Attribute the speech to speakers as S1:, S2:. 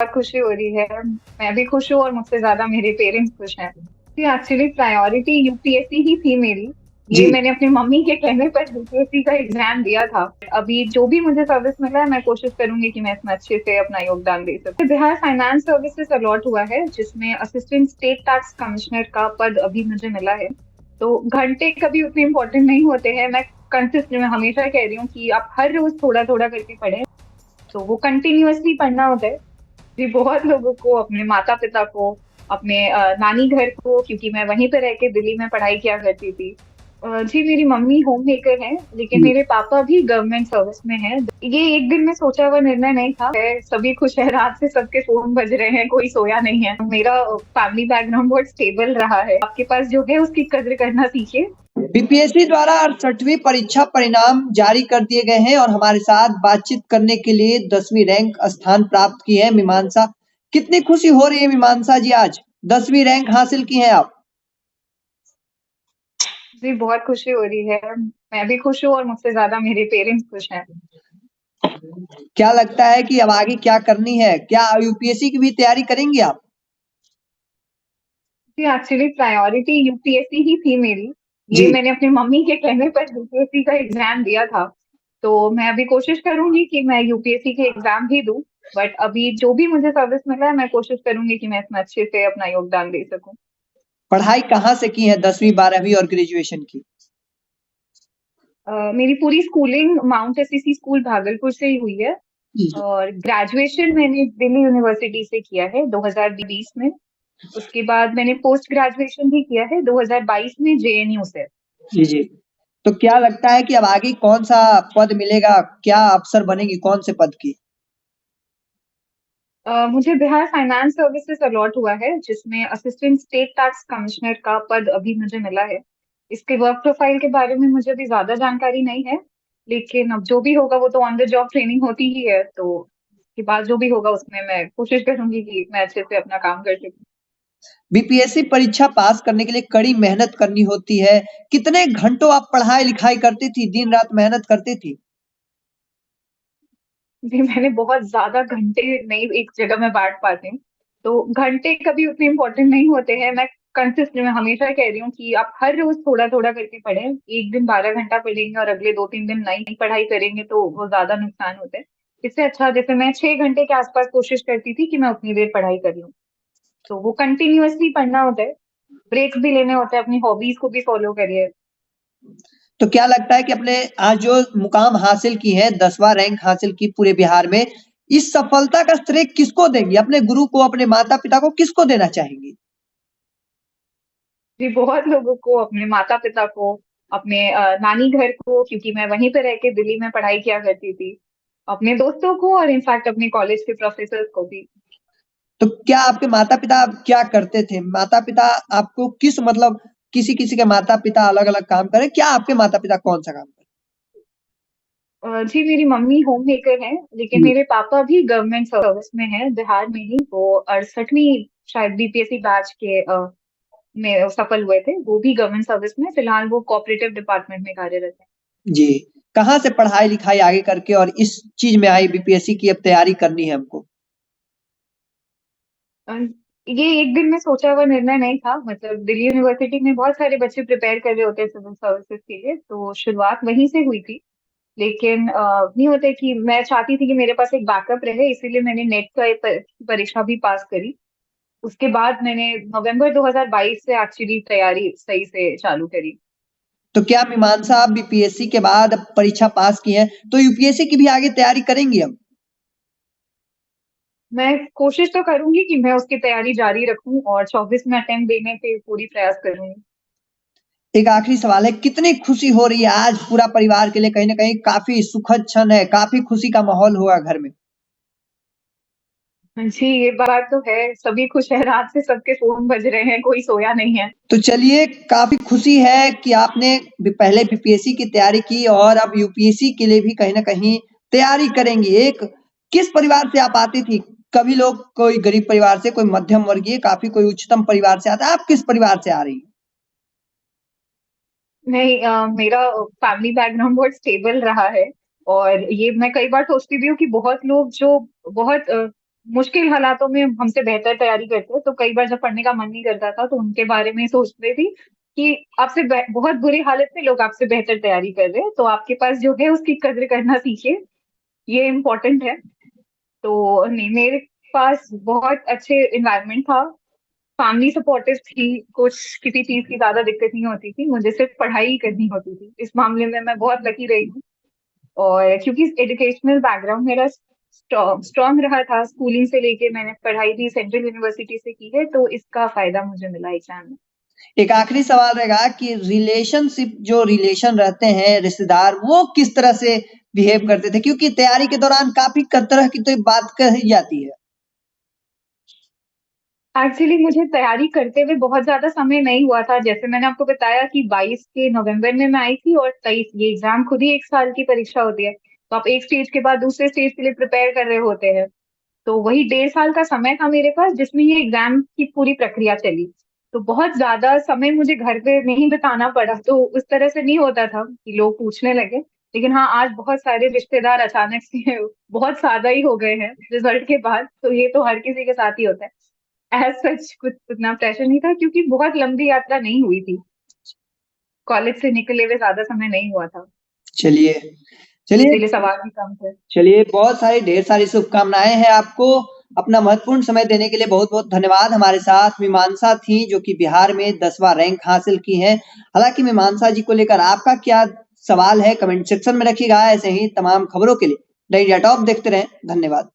S1: बहुत खुशी हो रही है। मैं भी खुश हूँ और मुझसे ज्यादा मेरे पेरेंट्स खुश हैं। जी, एक्चुअली प्रायोरिटी यूपीएससी ही थी मेरी। ये
S2: जी।
S1: मैंने अपनी मम्मी के कहने पर यूपीएससी का एग्जाम दिया था। अभी जो भी मुझे सर्विस मिला है मैं कोशिश करूंगी कि मैं इसमें अच्छे से अपना योगदान दे सकूं। बिहार फाइनेंस सर्विसेज अलॉट हुआ है जिसमें असिस्टेंट स्टेट टैक्स कमिश्नर का पद अभी मुझे मिला है। तो घंटे कभी उतने इम्पोर्टेंट नहीं होते हैं। मैं कंसिस्टेंट मैं हमेशा कह रही हूँ कि आप हर रोज थोड़ा थोड़ा करके पढ़ें। तो वो कंटिन्यूअसली पढ़ना होता है। जी, बहुत लोगों को, अपने माता पिता को, अपने नानी घर को, क्योंकि मैं वहीं पे रह के दिल्ली में पढ़ाई किया करती थी। जी, मेरी मम्मी होम मेकर हैं, लेकिन
S2: जी।
S1: मेरे पापा भी गवर्नमेंट सर्विस में हैं। ये एक दिन में सोचा हुआ निर्णय नहीं था। सभी खुश है, रात से सबके फोन बज रहे हैं, कोई सोया नहीं है। मेरा फैमिली बैकग्राउंड बहुत स्टेबल रहा है। आपके पास जो है उसकी कद्र करना सीखिए।
S2: बीपीएससी द्वारा 68वीं परीक्षा परिणाम जारी कर दिए गए हैं और हमारे साथ बातचीत करने के लिए 10वीं रैंक स्थान प्राप्त की है मीमांसा। कितनी खुशी हो रही है मीमांसा जी, आज 10वीं रैंक हासिल की है आप।
S1: जी, बहुत खुशी हो रही है। मैं भी खुश हूँ और मुझसे ज्यादा मेरे पेरेंट्स खुश हैं।
S2: क्या लगता है कि अब आगे क्या करनी है, क्या यूपीएससी की भी तैयारी करेंगे आप।
S1: जी, एक्चुअली प्रायोरिटी यूपीएससी ही थी मेरी। ये
S2: जी।
S1: मैंने अपनी मम्मी के कहने पर यूपीएससी का एग्जाम दिया था। तो मैं अभी कोशिश करूंगी कि मैं यूपीएससी के एग्जाम भी दूं। बट अभी जो भी मुझे सर्विस मिला है मैं कोशिश करूंगी कि मैं इसमें अच्छे से अपना योगदान दे सकूं।
S2: पढ़ाई कहाँ से की है 10वीं 12वीं और ग्रेजुएशन की।
S1: मेरी पूरी schooling mount SCC school Bhagalpur से ही हुई है।
S2: जी।
S1: और ग्रेजुएशन मैंने दिल्ली यूनिवर्सिटी से किया है 2020 में। उसके बाद मैंने पोस्ट ग्रेजुएशन भी किया है 2022 में जेएनयू से।
S2: जी। जी। तो क्या लगता है कि अब आगे कौन सा पद मिलेगा, क्या अफसर बनेगी कौन से पद की।
S1: मुझे बिहार फाइनेंस सर्विसेज अलॉट हुआ है जिसमें असिस्टेंट स्टेट टैक्स कमिश्नर का पद अभी मुझे मिला है। इसके वर्क प्रोफाइल के बारे में मुझे अभी ज्यादा जानकारी नहीं है। लेकिन अब जो भी होगा वो तो ऑन द जॉब ट्रेनिंग होती ही है। तो उसके बाद जो भी होगा उसमें मैं कोशिश करूंगी कि मैं अच्छे से अपना काम कर सकूं।
S2: बीपीएससी परीक्षा पास करने के लिए कड़ी मेहनत करनी होती है। कितने घंटों आप पढ़ाई लिखाई करती थी, दिन रात मेहनत करती थी।
S1: जी, मैंने बहुत ज्यादा घंटे नहीं एक जगह में बांट पाती हूँ। तो घंटे कभी उतने इम्पोर्टेंट नहीं होते हैं। मैं कंसिस्टेंट मैं हमेशा कह रही हूँ कि आप हर रोज थोड़ा थोड़ा करके पढ़ें। एक दिन 12 घंटा पढ़ेंगे और अगले 2-3 दिन नहीं पढ़ाई करेंगे तो वो ज्यादा नुकसान होता है। इससे अच्छा जैसे मैं 6 घंटे के आसपास कोशिश करती थी कि मैं उतनी देर पढ़ाई कर लूँ। तो वो कंटिन्यूअसली पढ़ना होता है। ब्रेक्स भी लेने होते हैं, अपनी हॉबीज को भी फॉलो करिए।
S2: तो क्या लगता है कि अपने आज जो मुकाम हासिल की है, 10वां रैंक हासिल की पूरे बिहार में, इस सफलता का श्रेय किसको देंगी, अपने गुरु को, अपने माता पिता को, किसको देना चाहेंगी।
S1: जी, बहुत लोगों को, अपने माता पिता को, अपने नानी घर को, क्योंकि मैं वहीं पे रह के दिल्ली में पढ़ाई किया करती थी। अपने दोस्तों को और इनफैक्ट अपने कॉलेज के प्रोफेसर को भी।
S2: तो क्या आपके माता पिता क्या करते थे, माता पिता आपको किस मतलब, किसी किसी के माता पिता अलग अलग काम करें, क्या आपके माता पिता कौन सा काम करें।
S1: जी, मेरी मम्मी होम मेकर हैं, लेकिन
S2: जी।
S1: मेरे पापा भी गवर्नमेंट सर्विस में हैं बिहार में ही। वो 68वीं शायद बीपीएससी बैच के में सफल हुए थे। वो भी गवर्नमेंट सर्विस में, फिलहाल वो कोऑपरेटिव डिपार्टमेंट में कार्यरत है।
S2: जी। कहाँ से पढ़ाई लिखाई आगे करके और इस चीज में आई बीपीएससी की अब तैयारी करनी है हमको।
S1: अ, ये एक दिन में सोचा हुआ निर्णय नहीं था। मतलब दिल्ली यूनिवर्सिटी में बहुत सारे बच्चे प्रिपेयर कर रहे होते हैं सिविल सर्विसेज के लिए, तो शुरुआत वहीं से हुई थी। लेकिन नहीं होता कि मैं चाहती थी कि मेरे पास एक बैकअप रहे, इसीलिए मैंने नेट का परीक्षा भी पास करी। उसके बाद मैंने नवंबर 2022 से एक्चुअली तैयारी सही से चालू करी।
S2: तो क्या मीमांसा आप बीपीएससी के बाद अब परीक्षा पास की हैं, तो यूपीएससी की भी आगे तैयारी करेंगी अब।
S1: मैं कोशिश तो करूंगी कि मैं उसकी तैयारी जारी रखूं और 24 में अटेम्प्ट देने के पूरी प्रयास करूंगी।
S2: एक आखिरी सवाल है, कितनी खुशी हो रही है आज पूरा परिवार के लिए, कहीं न कहीं काफ़ी सुखद क्षण है, काफ़ी खुशी का माहौल होगा घर में।
S1: जी, ये बात तो है। सभी खुश है, रात से सबके फोन बज रहे हैं, कोई सोया नहीं है।
S2: तो चलिए, काफ़ी खुशी है कि आपने पहले बीपीएससी की तैयारी की और अब यूपीएससी के लिए भी कहीं न कहीं तैयारी करेंगी। एक किस परिवार से आप आती थी? कभी लोग कोई गरीब परिवार से, कोई मध्यम वर्गीय, काफ़ी कोई उच्चतम परिवार से आता है, आप किस परिवार से आ रही हैं?
S1: नहीं, मेरा फैमिली बैकग्राउंड बहुत स्टेबल रहा है। और ये मैं कई बार सोचती भी हूँ कि बहुत लोग जो बहुत मुश्किल हालातों में हमसे बेहतर तैयारी करते, तो कई बार जब पढ़ने का मन नहीं करता था तो उनके बारे में सोचती थी कि आपसे बहुत बुरी हालत में लोग आपसे बेहतर तैयारी कर रहे हैं, तो आपके पास जो है उसकी कद्र करना सीखिए, ये इम्पोर्टेंट है। तो नहीं, मेरे पास बहुत अच्छे इन्वायरमेंट था, फैमिली सपोर्टिव थी, कुछ किसी चीज की ज्यादा दिक्कत नहीं होती थी, मुझे सिर्फ पढ़ाई ही करनी होती थी। इस मामले में मैं बहुत लकी रही हूँ। और क्योंकि एजुकेशनल बैकग्राउंड मेरा स्ट्रॉन्ग रहा था, स्कूलिंग से लेके मैंने पढ़ाई भी सेंट्रल यूनिवर्सिटी से की है, तो इसका फायदा मुझे मिला एग्जाम में।
S2: एक आखिरी सवाल रहेगा कि रिलेशनशिप जो रिलेशन रहते हैं रिश्तेदार, वो किस तरह से बिहेव करते थे? क्योंकि तैयारी के दौरान काफ़ी तरह की तो बात कही जाती है।
S1: एक्चुअली मुझे तैयारी करते हुए बहुत ज्यादा समय नहीं हुआ था। जैसे मैंने आपको बताया कि 22 के नवंबर में मैं आई थी और 23, ये एग्जाम खुद ही 1 साल की परीक्षा होती है, तो आप एक स्टेज के बाद दूसरे स्टेज के लिए प्रिपेयर कर रहे होते हैं। तो वही 1.5 साल का समय था मेरे पास, जिसमें ये एग्जाम की पूरी प्रक्रिया चली। तो बहुत ज्यादा समय मुझे घर पे नहीं बिताना पड़ा, तो उस तरह से नहीं होता था कि लोग पूछने लगे। लेकिन हाँ, आज बहुत सारे रिश्तेदार अचानक से बहुत सादा ही हो गए हैं रिजल्ट के बाद, तो ये तो हर किसी के साथ ही होता है। एज सच कुछ उतना प्रेशर नहीं था, क्योंकि बहुत लंबी यात्रा नहीं हुई थी, कॉलेज से निकले हुए ज्यादा समय नहीं हुआ था,
S2: चलिए,
S1: तो
S2: चलिए,
S1: इसीलिए सवाल भी कम थे।
S2: चलिए बहुत सारी ढेर सारी शुभकामनाएँ हैं आपको। अपना महत्वपूर्ण समय देने के लिए बहुत-बहुत धन्यवाद। हमारे साथ मीमांसा थी जो कि बिहार में 10वां रैंक हासिल की हैं। हालाँकि मीमांसा जी को लेकर आपका क्या सवाल है कमेंट सेक्शन में रखिएगा। ऐसे ही तमाम खबरों के लिए नई डेटा टॉप देखते रहें। धन्यवाद।